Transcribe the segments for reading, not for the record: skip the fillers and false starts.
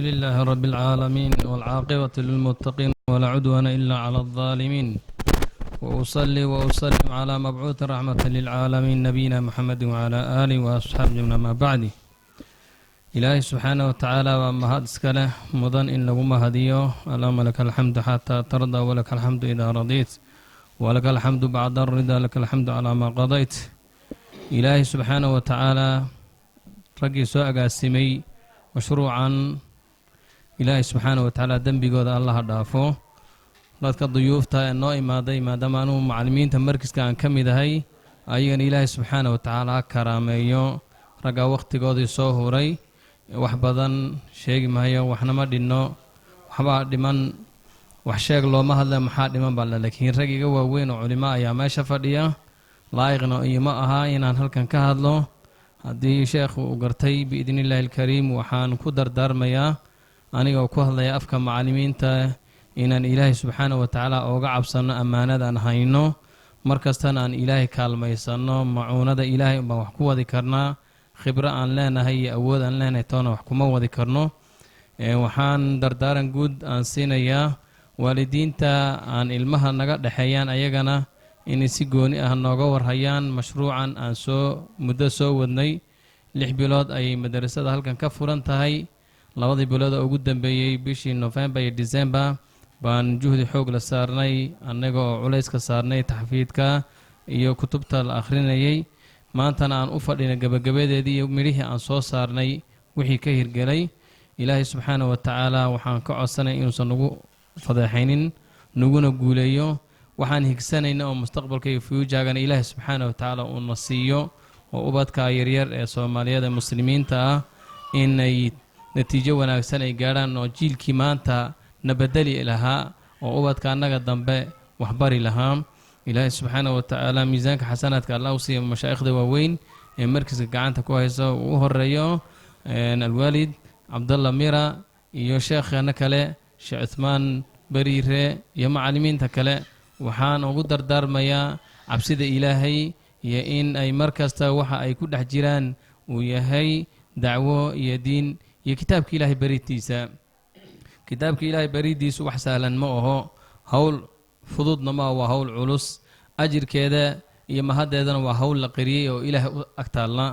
لله رب العالمين والعاقبة للمتقين ولا عدوان إلا على الظالمين وأصلي وأسلم على مبعوث رحمة للعالمين نبينا محمد وعلى آله وأصحابه ما بعد إلهي سبحانه وتعالى وما هاد اسكاله مضن إن لغم هديه اللهم لك الحمد حتى ترضى ولك الحمد إذا رضيت ولك الحمد بعد الرضا لك الحمد على ما قضيت إلهي سبحانه وتعالى رقي سوء قاسمي مشروعا إلهي سبحانه وتعالى دنبي قد الله دافو dadka duyuufta noo imaaday maadaama aanu macallimiinta markiska aan ka mid ahay ayagana ilaahay subxaana wa tacaala ha karaameeyo ragga wakhtigoodii soo huray wax badan sheegi maayo waxna ma dhinno waxbaa dhiman wax sheeg looma hadla maxaa dhiman baa laakiin rag iga waaweyn oo culimo ayaa meesha fadhiya laa'iqna ima aha inaan halkan ka hadlo haddii sheekhu uu gartay biidni illaahi alkariim waxaan ku dardaarmayaa aniga oo ku hadlaya afka macallimiinta inaan ilaahay subxaana wa tacaala ooga cabsanno ammaanadaan hayno mar kastana aan ilaahay kaalmaysanno macuunada ilaahay baan wax ku wadi karnaa khibro aan leenahay iyo awood aan leenahay toona wax kuma wadi karno waxaan dardaaran guud aan siinayaa waalidiinta aan ilmaha naga dhexeeyaan ayagana inay si gooni ah nooga warhayaan mashruucan aan muddo soo wadnay 6 bilood ayay madrasada halkan ka furan tahay 2 bilood oo ugu dambeeyay bishii November iyo December baan juhdi xoog la saarnay annaga oo culayska saarnay taxfiidka iyo kutubta la akhrinayay maantana aan u fadhina gabagabadeedii iyo midhihii aan soo saarnay wixii ka hirgelay ilaahay subxaanahu wa tacaala waxaan ka codsanay inuusan nagu fadeexaynin naguna guuleeyo waxaan higsanayna oo mustaqbalka iyo fuujaagana ilaahay subxaanahu wa tacaala uu na siiyo oo ubadka yaryar ee Soomaaliyada muslimiinta ah inay natiijo wanaagsan ay gaaraan oo jiilkii maanta nabadali lahaa oo ubadka annaga dambe wax bari lahaa ilaahay subxaanahu wa tacaala miisaanka xasanaadka allah u siiyo mashaayikhda waaweyn ee markiska gacanta ku hayso uu horeeyo alwaalid cabdalla mira iyo sheekhana kale sheekh Uthman bariire iyo macallimiinta kale waxaan ugu dardaarmayaa cabsida ilaahay iyo in ay markasta waxa ay ku dhex jiraan uu yahay dacwo iyo diin iyo kitaabka ilaahay baritiisa kitaabka ilaahay baridiisu wax sahlan ma aho hawl fududna ma waa hawl culus ajirkeeda iyo mahadeedana waa hawl la qariyay oo ilaahay u agtaalna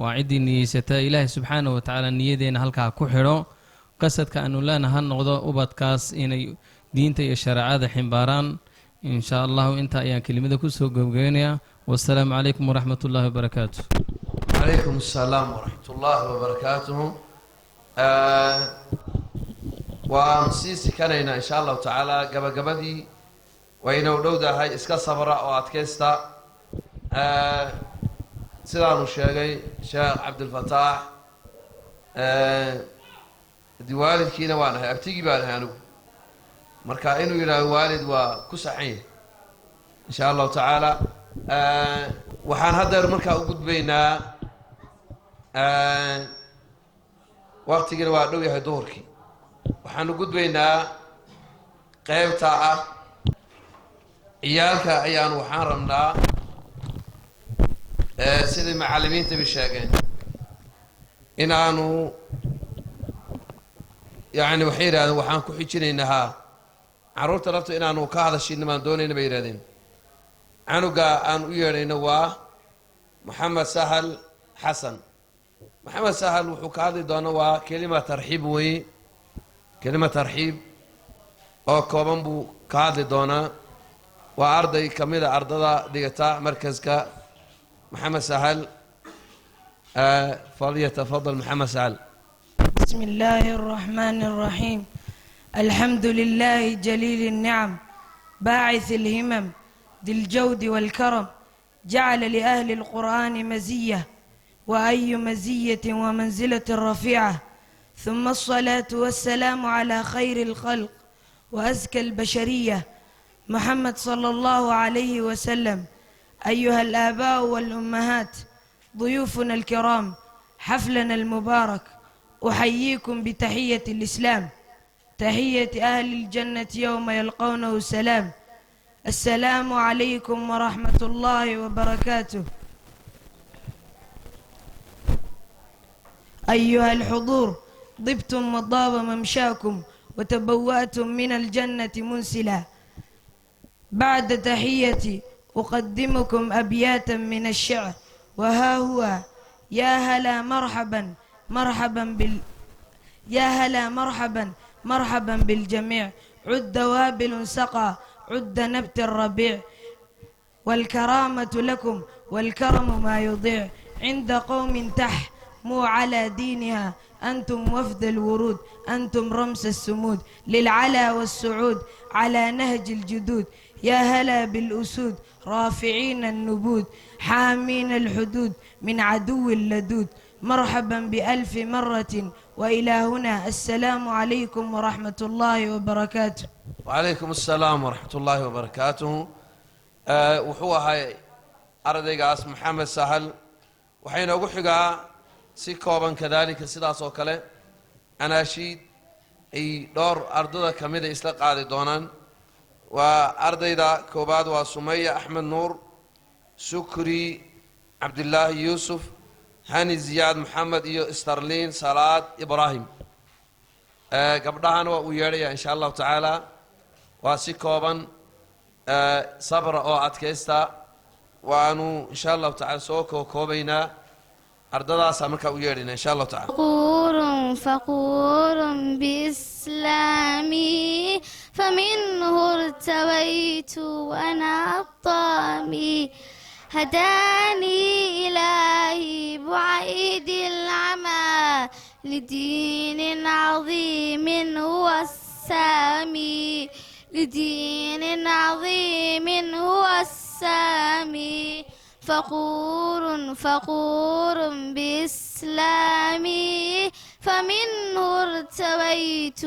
waa cidii niyeysata ilaahay subxaanahu wa tacaala niyadeena halkaa ku xidho qasadka aanu leenahay noqdo ubadkaas inay diinta iyo shariicada ximbaaraan insha Allah inta ayaan kelimada ku soo gabagabeynayaa wassalaamu calaykum waraxmatullaahi wabarakaatuh calaykum assalaam waraxmatullaahi wabarakaatuh waan sii sikanaynaa insha allahu tacaala gabagabadii wayna u dhowdahay iska sabra oo adkaysta sidaanu sheegay sheekh cabdilfataax waalidkiina waan ahay abtigii baan ahay anigu marka inuu yidhaaho waalid waa ku saxan yahay insha allahu tacaala waxaan haddeer markaa u gudbaynaa waqtigiina waa dhow yahay duhurkii waxaan u gudbaynaa qaybta ah ciyaalka ayaan waxaan rabnaa sidii macallimiinta bi sheegeen inaanu yani waxay yidhahdeen waxaan ku xijinaynahaa carruurta lafta inaanu ka hadashinna baan doonayna bay yidhahdeen canuga aan u yeedhayno waa maxamed sahal xasan maxamed sahal wuxuu ka hadli doona waa kelima tarxiib weye kelima tarxiib oo kooban buu ka hadli doonaa waa arday ka mid a ardada dhigata markaska محمد سهل فليتفضل محمد سهل. بسم الله الرحمن الرحيم. الحمد لله جليل النعم باعث الهمم ذي الجود والكرم جعل لأهل القرآن مزية وأي مزية ومنزلة رفيعة ثم الصلاة والسلام على خير الخلق وأزكى البشرية محمد صلى الله عليه وسلم. أيها الآباء والأمهات ضيوفنا الكرام حفلنا المبارك أحييكم بتحية الإسلام تحية أهل الجنة يوم يلقونه السلام السلام عليكم ورحمة الله وبركاته. أيها الحضور طبتم وطاب ممشاكم وتبوأتم من الجنة منسلا. بعد تحيتي أقدمكم أبياتا من الشعر، وها هو: يا هلا مرحبا مرحبا بالجميع، عد وابل سقى، عد نبت الربيع، والكرامة لكم والكرم ما يضيع، عند قوم تحموا على دينها، أنتم وفد الورود، أنتم رمس السمود، للعلا والسعود على نهج الجدود. يا هلا بالأسود رافعين النبود، حامين الحدود من عدو اللدود، مرحبا بألف مرة وإلى هنا. السلام عليكم ورحمة الله وبركاته. وعليكم السلام ورحمة الله وبركاته. wuxuu ahay ardaygaas maxamed sahal. waxay inoogu xigaa si kooban kadaalika sidaas oo kale anaashiid ay dhowr ardada ka mida isla qaadi doonaan. waa ardayda koobaad waa sumaya axmed nuur, sukri cabdilaahi yuusuf, hani ziyaad maxamed iyo starliin salaad ibraahim. gabdhahana waa uu yeedhaya insha allahu tacaala. waa si kooban sabra oo adkaysta. waanu insha allahu tacaala soo koobaynaa ardadaasa markaa u yeedhayna insha allahu tacaala. فخور بإسلامي فمنه ارتويت وأنا الطامي، هداني إلهي بعيد العمى لدين عظيم هو السامي، لدين عظيم هو السامي. فخور بإسلامي فمنه ارتويت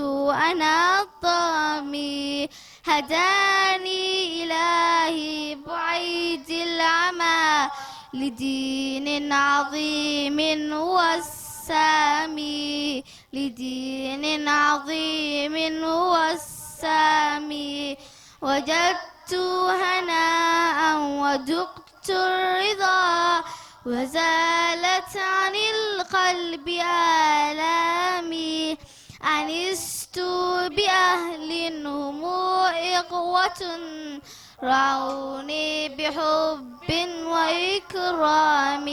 أنا الضامي، هداني إلهي بعيد العمى لدين عظيم هو السامي، لدين عظيم هو السامي. وجدت هناء وذقت الرضا، وزالت عن القلب آلامي، أنست بأهل هم إخوة رعوني بحب وإكرام،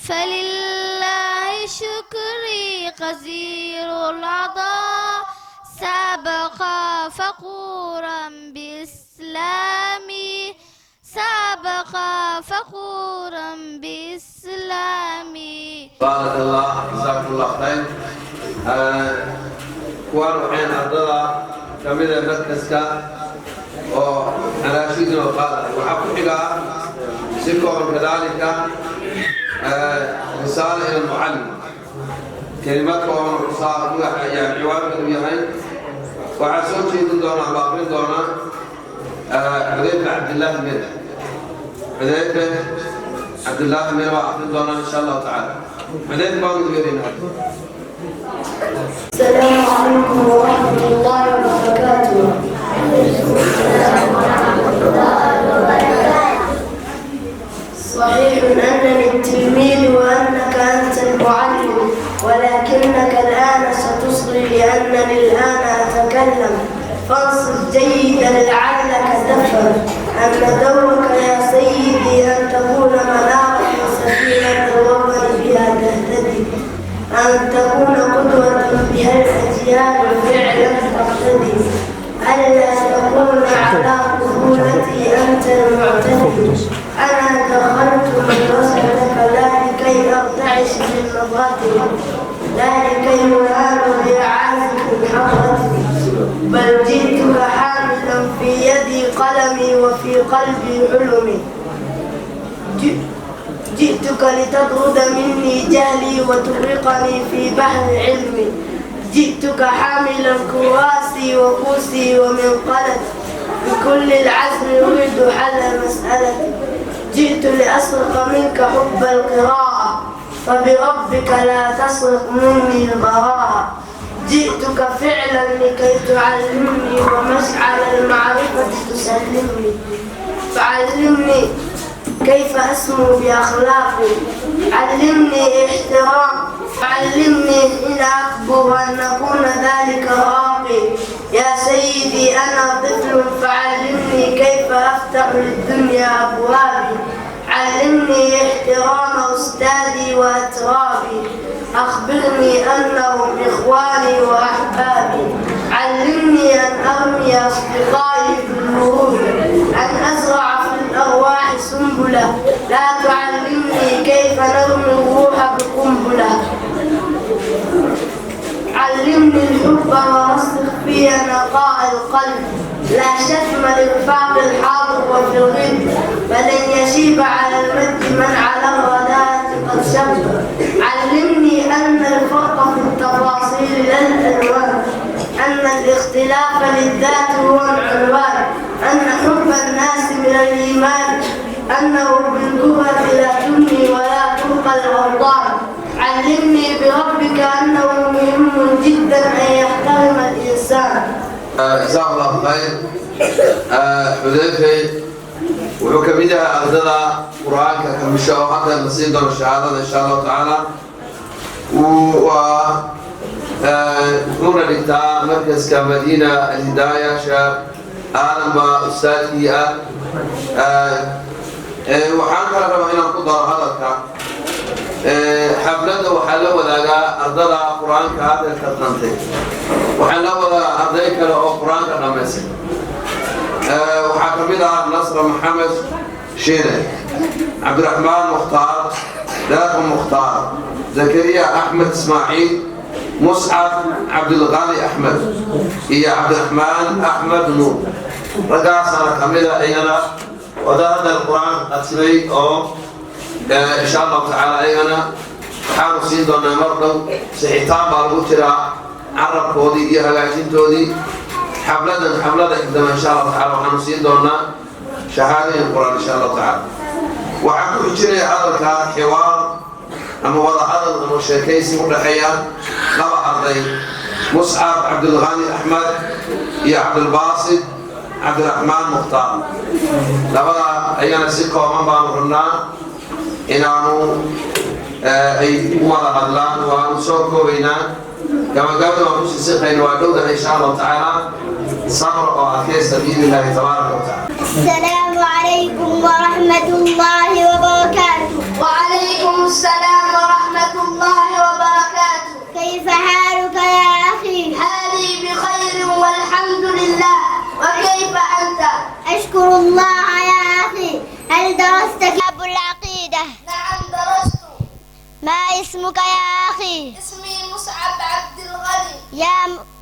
فلله شكري غزير العطاء، سبق فخورا بإسلامي، سبق فخورا بإسلامي. بارك الله جزاكم الله خير. kuwaan waxaan ardada ka mida markaska oo anaashiidna oo qaaday. waxaa ku xigaa si kooban kadaalika risaala ila almucallim, kelimaad kooban risaala magaca ayaa ciwaankeedu yahay. waxaa soo jeedin doonaa ama aqrin doonaa xudayfa cabdillaahi mir. xudayfa cabdillaahi mir baa aqrin doonaa insha allahu tacaala. xudayfa baan u yeerinaa. السلام عليكم ورحمة الله وبركاته. صحيح أنني التلميذ وأنك أنت المعلم، ولكنك الآن ستصغي لأنني الآن أتكلم، فانصت جيدا لعلك تفهم أن دورك يا سيدي أن تكون منارة سفينة الوطن بها تهتدي، أن تكون قدوة بها الأجيال فعلا تقتدي، ألا تكون على طفولتي أنت المعتدي. أنا دخلت مدرستك لا لكي أرتعش من نظرتي، لا لكي أنال بإعازة حضرتي، بل جئتك حاملا في يدي قلمي وفي قلبي حلمي. جئتك لتطرد مني جهلي وتغرقني في بحر علمي، جئتك حاملا كراسي وكوسي ومنقلتي، بكل العزم أريد حل مسألتي. جئت لأسرق منك حب القراءة، فبربك لا تسرق مني البراءة. جئتك فعلا لكي تعلمني ومشعل المعرفة تسلمني، فعلمني كيف أسمو بأخلاقي، علمني علمني إن أكبر أن أكون ذلك راقي. يا سيدي أنا طفل فعلمني كيف أفتح للدنيا أبوابي. علمني احترام أستاذي وأترابي. أخبرني أنهم إخواني وأحبابي. علمني أن أرمي أصدقائي في الورود. أن أزرع في الأرواح سنبلة. لا تعلمني كيف نرمي الروح بقنبلة. علمني الحب ورسخ في نقاء القلب. لا شتم للفقر الحاضر وفي الغد. فلن يشيب على المد من على الرداءة قد شب. علمني أن الفرق في التفاصيل لا الألوان. أن الاختلاف للذات هو العنوان. أن حب الناس من الإيمان. أنه بالكفر لا تبني ولا تلقى الأوطان. علمني بربك أنه مهم جدا أن يحترم الإنسان. جزاه الله خير. حذيفة wuxuu ka mid yahay ardada qur-aanka ka misho oo hadda la siin doono shahaadada insha allahu tacaala. wuxuuna dhigtaa markaska madiina alhidaaya sheekh aadan baa ustaadkii ah. waxaan kala rabaa inaan ku daro hadalka. xafladda waxaa la wadaagaa ardada qur-aanka hadda ka dhantay. waxaan la wadaagaa arday kale oo qur-aanka dhammaysay. waxaa ka mid ah nasra maxamed shiine, cabdiraxmaan mukhtaar, daaqo mukhtaar, zakariya axmed ismaaciil, muscab cabdilqaani axmed iyo cabdiraxmaan axmed nuur. raggaasana ka mid a iyana wadaadda qur-aanka qadsimay oo insha allahu tacaala ayagana waxaanu siin doonaa mar dhow sixitaan baa lagu jiraa carabkoodii iyo hagaajintoodii. xaflada xigdama insha allahu taala waxaanu siin doonaa shahaadooyin qur-aan insha allahu tacaala. waxaan ku xijinaya hadalka xiwaar ama wada hadal ama sheekaysi u dhexeeya laba arday, muscab cabdilqaani axmed iyo cabdilbaasid cabdiraxmaan mukhtaar. labada ayana si kooban baanu rabnaa inaanu ay u wada hadlaan. waanu soo koobaynaa gabagabada waan kusii siqayna waa dhowdahay insha allahu tacaala. صبر وعافية بإذن الله تبارك وتعالى. السلام عليكم ورحمة الله وبركاته. وعليكم السلام ورحمة الله وبركاته. كيف حالك يا أخي؟ حالي بخير والحمد لله. وكيف أنت؟ أشكر الله يا أخي. هل درست كتاب العقيدة؟ نعم درست. ما اسمك يا أخي؟ اسمي مصعب عبد الغني.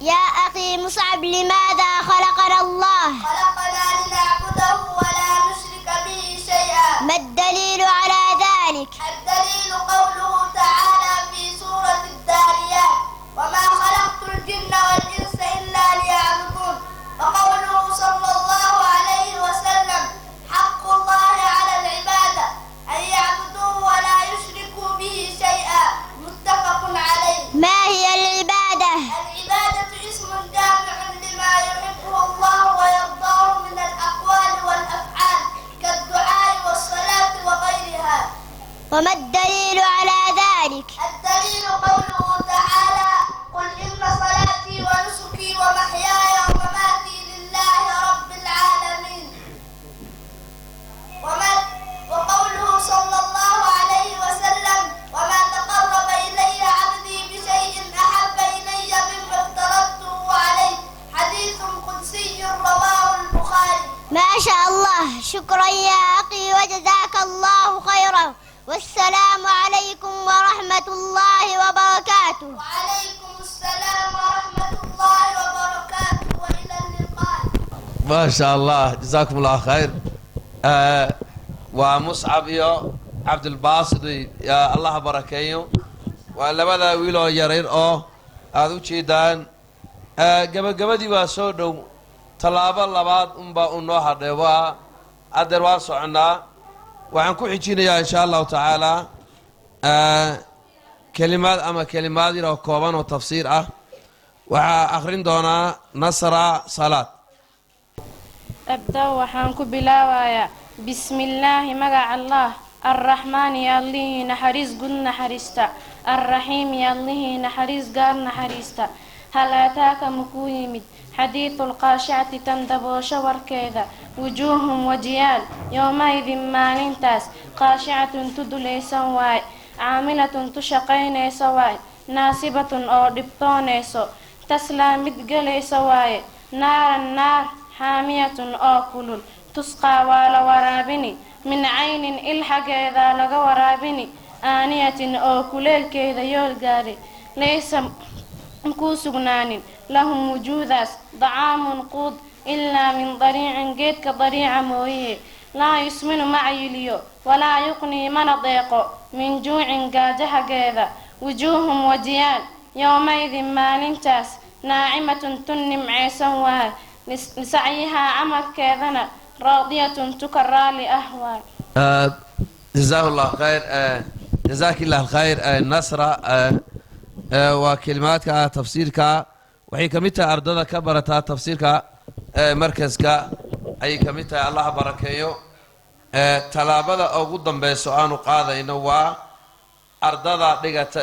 يا أخي مصعب، لماذا خلقنا الله؟ خلقنا لنعبده ولا نشرك به شيئا. ما الدليل على ذلك؟ الدليل قوله تعالى في سورة الذاريات: وما خلقت الجن والإنس إلا ليعبدون. وقوله صلى الله عليه وسلم: حق الله على العبادة أن يعبدوه ولا يشركوا به شيئا. متفق عليه. ما هي العبادة؟ العبادة اسم جامع لما يحبه الله ويرضاه من الأقوال والأفعال كالدعاء والصلاة وغيرها. وما الدليل على ذلك؟ الدليل قوله تعالى: قل إن صلاتي ونسكي ومحياي ومماتي لله رب العالمين. وقوله صلى الله عليه وسلم: وما تقرب إلي عبدي بشيء أحب إلي مما افترضته عليه. حديث قدسي رواه البخاري. ما شاء الله، شكرا يا أخي وجزاك الله خيرا. والسلام عليكم ورحمة الله وبركاته. وعليكم السلام ورحمة الله وبركاته وإلى اللقاء. ما شاء الله جزاكم الله خير. ومصعب iyo cabdilbaasid ya allah barakeeyo. waa labada wiil oo yaryar oo aad u jeedaan. gabagabadii waa soo dhow. tallaabo labaad unbaa u noo hadhay. waa adeer waan soconnaa. waxaan ku xijinayaa insha allahu tacaala kelimaad ama kelimaad yar oo kooban oo tafsiir ah. waxaa akhrin doonaa nasra salaad. أبدأ وحان كبلاوايا بسم الله مقع الله الرحمن يالله نحريس قل نحريستا الرحيم يالله نحريس قار نحريستا هل أتاك مكويمد حديث القاشعة تندبو شور كذا وجوههم وجيال يومئذ ما ننتاس قاشعة تدلي سواي عاملة تشقين سواي ناصبة أو دبطون سو تسلى مدقلي سواي نار حامية أو كلل تسقى ولا ورابني من عين الحق إذا لغا ورابني آنية أو كليل كذا يولغاري ليس مكوسغنان لهم وجوداس ضعام قود إلا من ضريع جيد كضريع مويه لا يسمن معيليو ولا يقني من ضيق من جوع قاجها كذا وجوههم وجيان يومئذ ما ننتاس ناعمة تنم عيسوها لسعيها عمل كذنا راضية تكرى لأهوال. جزاه الله خير. جزاك الله الخير النصر وكلماتك تفسيرك وحي كميتا أردنا كبرتها تفسيرك مركزك أي كميتا الله بركيو تلابدا أو قدام بسؤال قاضي إنه أردنا لقت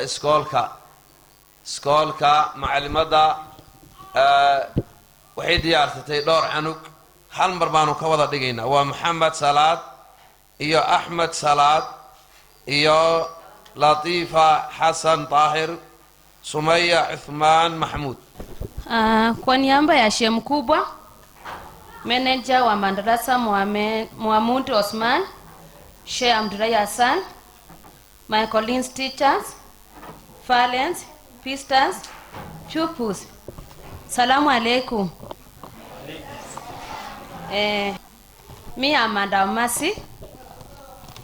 سكولك معلمة وحي ديارتي دور عنك هل مربانو كوضا دقينا ومحمد صلاة إيو أحمد صلاة إيو لطيفة حسن طاهر سمية عثمان محمود. Kwa niaba ya shehe mkubwa manager wa madrasa Muhammad Osman, Sheikh Abdullah Hassan, my colleagues, teachers, parents, visitors, pupils, Salamu alaikum. Me and Madam Mercy.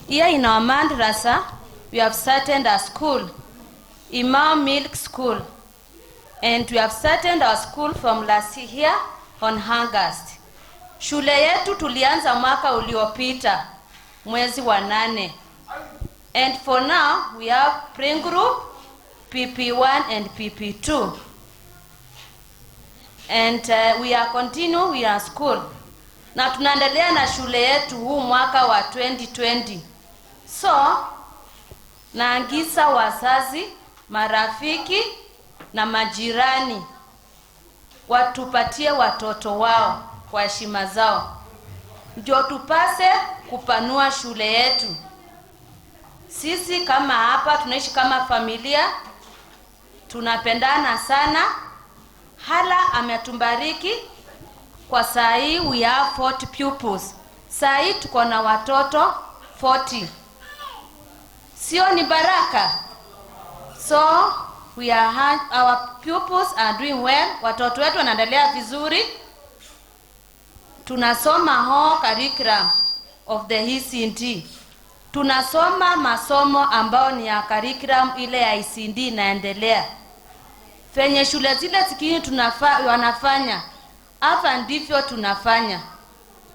Here in our madrasa, we have started a school, Imam Milk School, and we have started our school from last year on August. Shule yetu tulianza mwaka uliopita mwezi wa 8, and for now we have pre-group, PP1 and PP2, and we are continue with our school. Na tunaendelea na shule yetu huu mwaka wa 2020. So naangisa wazazi, marafiki na majirani watupatie watoto wao kwa heshima zao, ndio tupase kupanua shule yetu. Sisi kama hapa tunaishi kama familia, tunapendana sana. Hala ametumbariki kwa saa hii we have 40 pupils. Saa hii tuko na watoto 40. Sio ni baraka? So we are our pupils are doing well. Watoto wetu wanaendelea vizuri. Tunasoma ho curriculum of the ECD. Tunasoma masomo ambao ni ya curriculum ile ya ECD inaendelea. Fenye shule zile zingine wanafanya, hapa ndivyo tunafanya.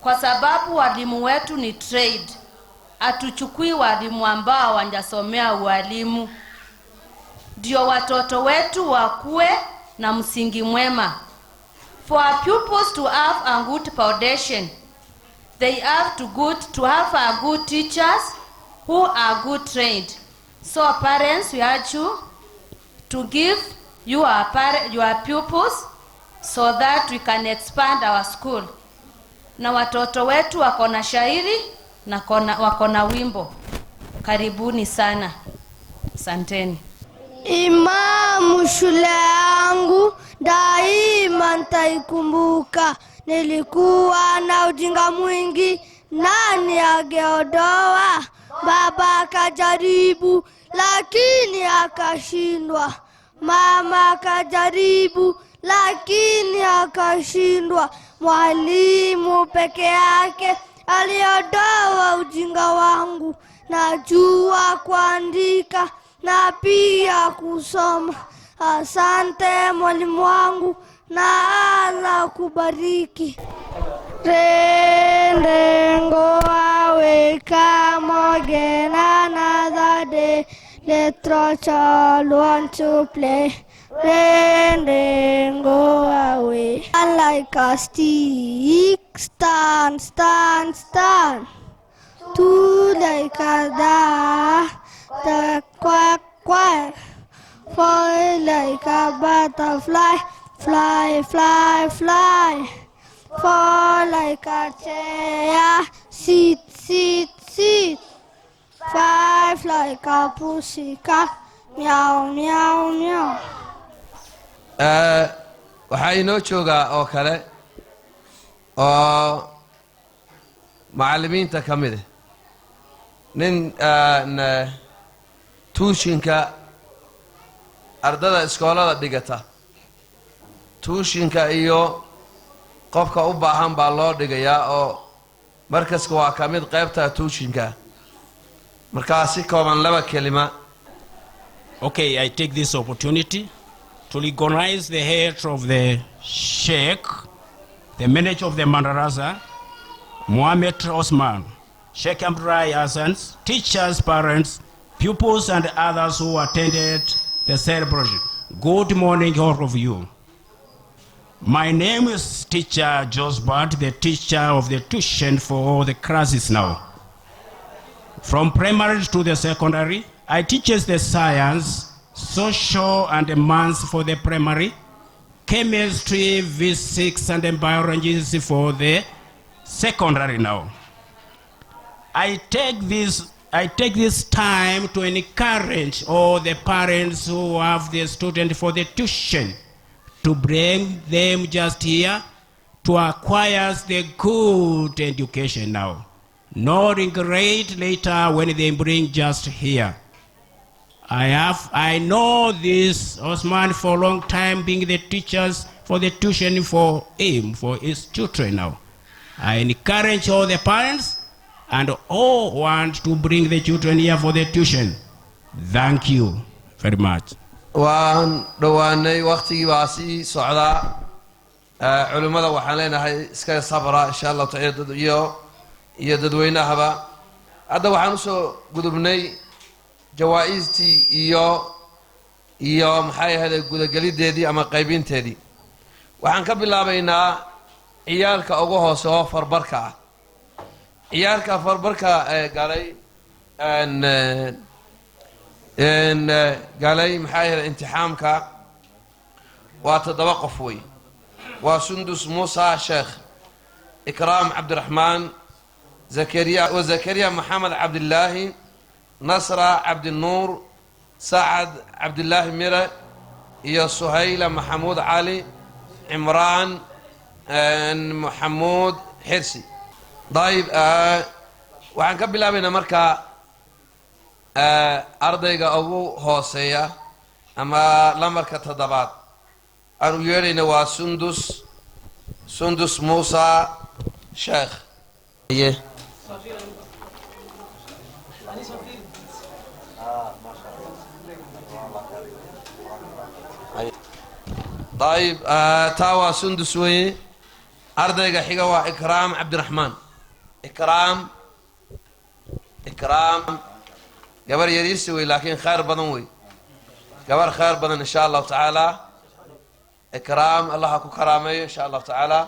Kwa sababu walimu wetu ni trade. Hatuchukui walimu ambao hawajasomea ualimu. Ndio watoto wetu wakue na msingi mwema. For our pupils to have a good foundation, they have to have a good teachers who are good trained. So parents, we urge you to give your pupils so that we can expand our school. Na watoto wetu wako na shairi na wako na wimbo. Karibuni sana. Asanteni. Imamu, shule yangu daima nitaikumbuka. Nilikuwa na ujinga mwingi, nani angeondoa? Baba akajaribu lakini akashindwa. Mama akajaribu lakini akashindwa. Mwalimu peke yake aliondoa ujinga wangu. Najua kuandika na pia kusoma. Asante mwalimu wangu, na Allah kubariki. Go away, come again another day. Let us all want to play. Then go away. Like a stick, stand, stand, stand. two like a duck, the quack quack. Four like a butterfly, fly, fly, fly. Four like a chair, sit, sit, sit. Five like a pussycat, meow, meow, meow. waxaa inoo joogaa oo kale oo macallimiinta ka mid ah nin tuushinka ardada iskoolada dhigata tuushinka iyo qofka u baahan baa loo dhigayaa oo markaska waa ka mid qaybta tuushinka markaa si kooban laba kelima. Okay, I take this opportunity to recognize the head of the Sheikh, the manager of the Madrasa, Mohammed Osman, Sheikh Amrai Hassan's teachers, parents, pupils, and others who attended the celebration. Good morning, all of you. My name is Teacher Josbert, the teacher of the tuition for all the classes now. From primary to the secondary, I teach the science, social and maths for the primary, chemistry, physics and biology for the secondary now. I take this time to encourage all the parents who have the student for the tuition to bring them just here to acquire the good education now. No regret later when they bring just here. I know this Osman for a long time being the teachers for the tuition for him, for his children now. I encourage all the parents and all want to bring the children here for the tuition. Thank you very much. waan dhawaanay waqtigii baa sii socdaa culimada waxaan leenahay iska sabra insha Allah tacaala iyo dadweynahaba hadda waxaan u soo gudubnay jawaaistii iyo maxay ahayd gudagalideedii ama qaybinteedii waxaan ka bilaabaynaa ciyaalka ugu hoose oo farbarka ah ciyaalka farbarka galay قالي محايا الامتحامك واتدوقف وي وسندس موسى شيخ إكرام عبد الرحمن وزكريا محمد عبد الله نصر عبد النور سعد عبد الله ميرا يا سهيل محمود علي عمران محمود حرسي طيب وعن قبل بينا مركا ardayga ugu hooseeya ama lamarka toddobaad aanu yeerayna waa sundus Musa Sheikh طيب تاوى سندس وي ardayga xiga waa إكرام عبد الرحمن إكرام قبر يريسوي لكن خير بدنوي قبر خير بدن إن شاء الله تعالى إكرام الله أكو كرامي إن شاء الله تعالى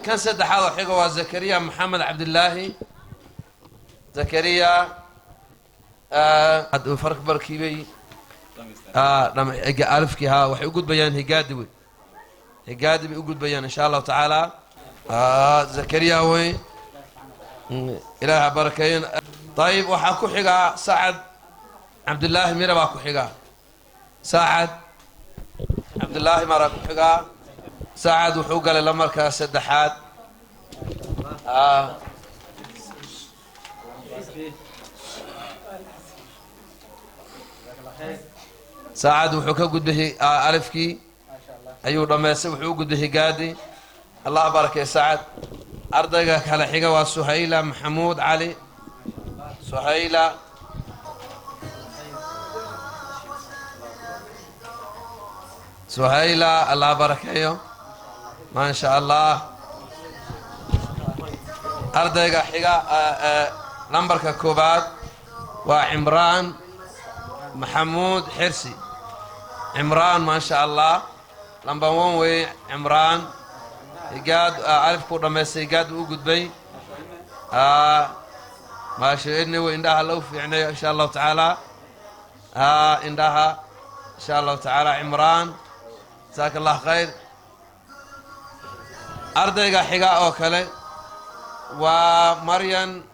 كان سد حاضر حقوة زكريا محمد عبد الله زكريا فرق بركيبي لما ألف كيها وحيقود بيان هيقادوي بيقود بيان إن شاء الله تعالى زكريا وي إله بركين طيب وحاكو حقا سعد عبد الله ميرا باكو حقا سعد عبد الله مراكو حقا سعد وحوقا للمركة سدحات سعد وحوكا قد به ألفكي أيوه رميسي وحوق قد به قادي الله بارك يا سعد أرضك على حقا وسهيلة محمود علي سهيلة الله بركيه ما شاء الله أردق حقا نمبرك كوبات وعمران محمود حرسي عمران ما شاء الله لمبا وي عمران يقاد ألف كورة ميسي يقاد وقود بي ما شئني وإندها لو في عناية إن شاء الله تعالى إندها إن شاء الله تعالى عمران جزاك الله خير أرديك حقاء أوكالي ومريم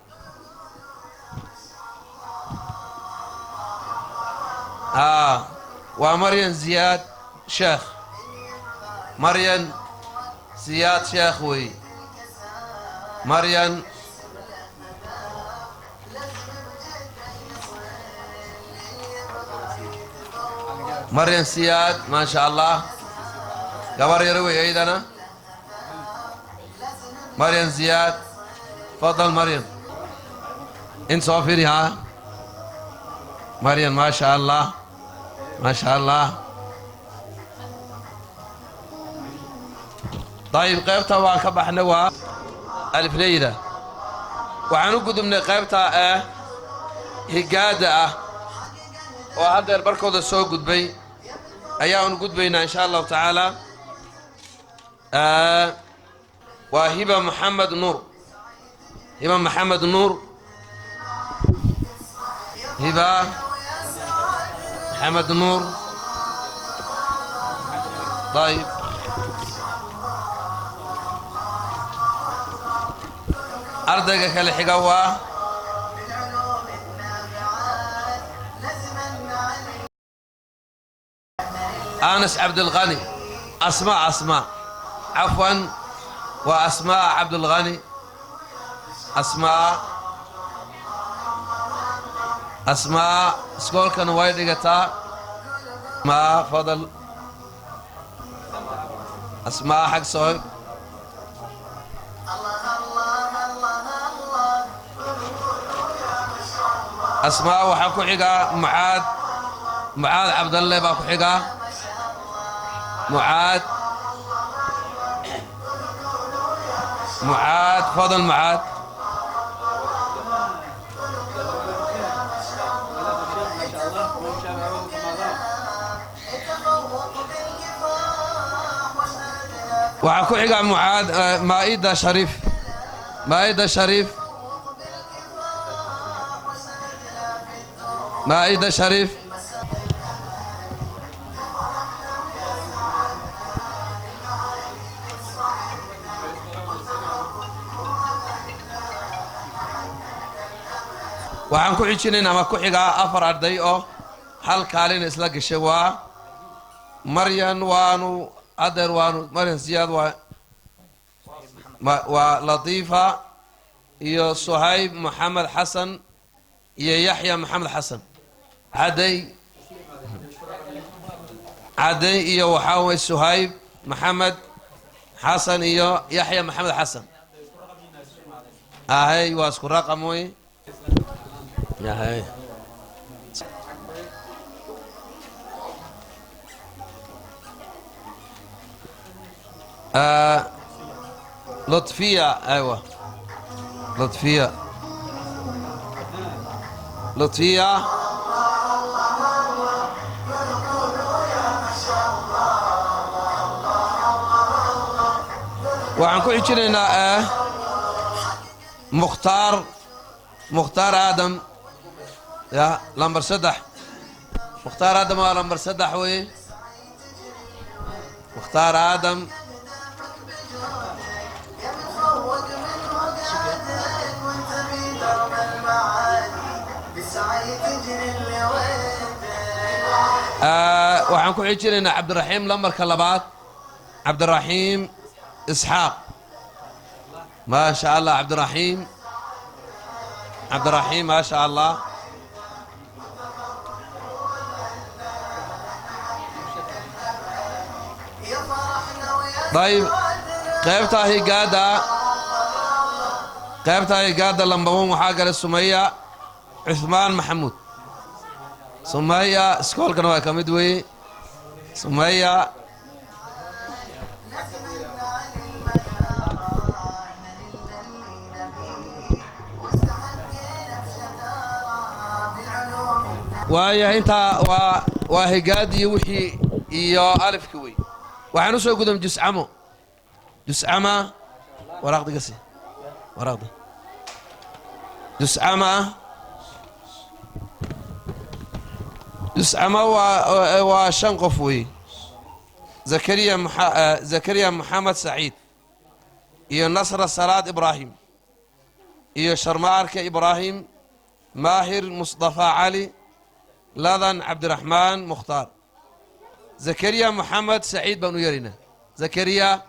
ومريم زياد شيخ مريم زياد شيخ وي مريم مريم زياد ما شاء الله قبر يروي أيضا مريم زياد تفضل مريم انت صافرها مريم ما شاء الله ما شاء الله طيب قيبتها وكبحنا ألف ليلة وعنقد من قيبتها هجادة وهذا البركود السوق قد بي أيام قد بينا إن شاء الله تعالى وهبة محمد نور هبة محمد نور هبة محمد نور طيب أرضك كالحقوة أنس عبد الغني أسماء عفوا وأسماء عبد الغني أسماء سكول كان وايد قطع ما فضل أسماء حق صوب أسماء وحكو حقا معاذ عبد الله باكو حقا معاذ فضل معاذ وحكو حقا معاذ مائدة شريف مائدة شريف waxaan ku xijinayna ama ku xigaa afar arday oo hal kaalin isla gashay waa Maryan waanu adeer waanu Maryan Ziyaad waa Latifa iyo Suhayb Muhammad Hassan iyo Yahya Muhammad Hassan عدي iyo waxa way Suhayb Muhammad Hassan iyo Yahya Muhammad Hassan هاي واسكو رقم وي يا هاي لطفية ايوه لطفية وعن كل شيء مختار آدم يا لمبر سدح مختار آدم ولا لمبر سدح وي مختار آدم وعن كل شيء عبد الرحيم لمبر كلبات عبد الرحيم إسحاق ما شاء الله عبد الرحيم ما شاء الله طيب قيبتها هي قادة لمبوم وحاجة للسمية عثمان محمود سمية سكول كانوا كمدوي سمية ويا انت وهجادي وحي يا الف كوي وحنو سو قدم جسعمه وراق دقسي وراق ده دسعمة وشنقفوي زكريا محمد سعيد إيو نصر الصلاة إبراهيم إيو شرمارك إبراهيم ماهر مصطفى علي لذن عبد الرحمن مختار زكريا محمد سعيد بن يرينا زكريا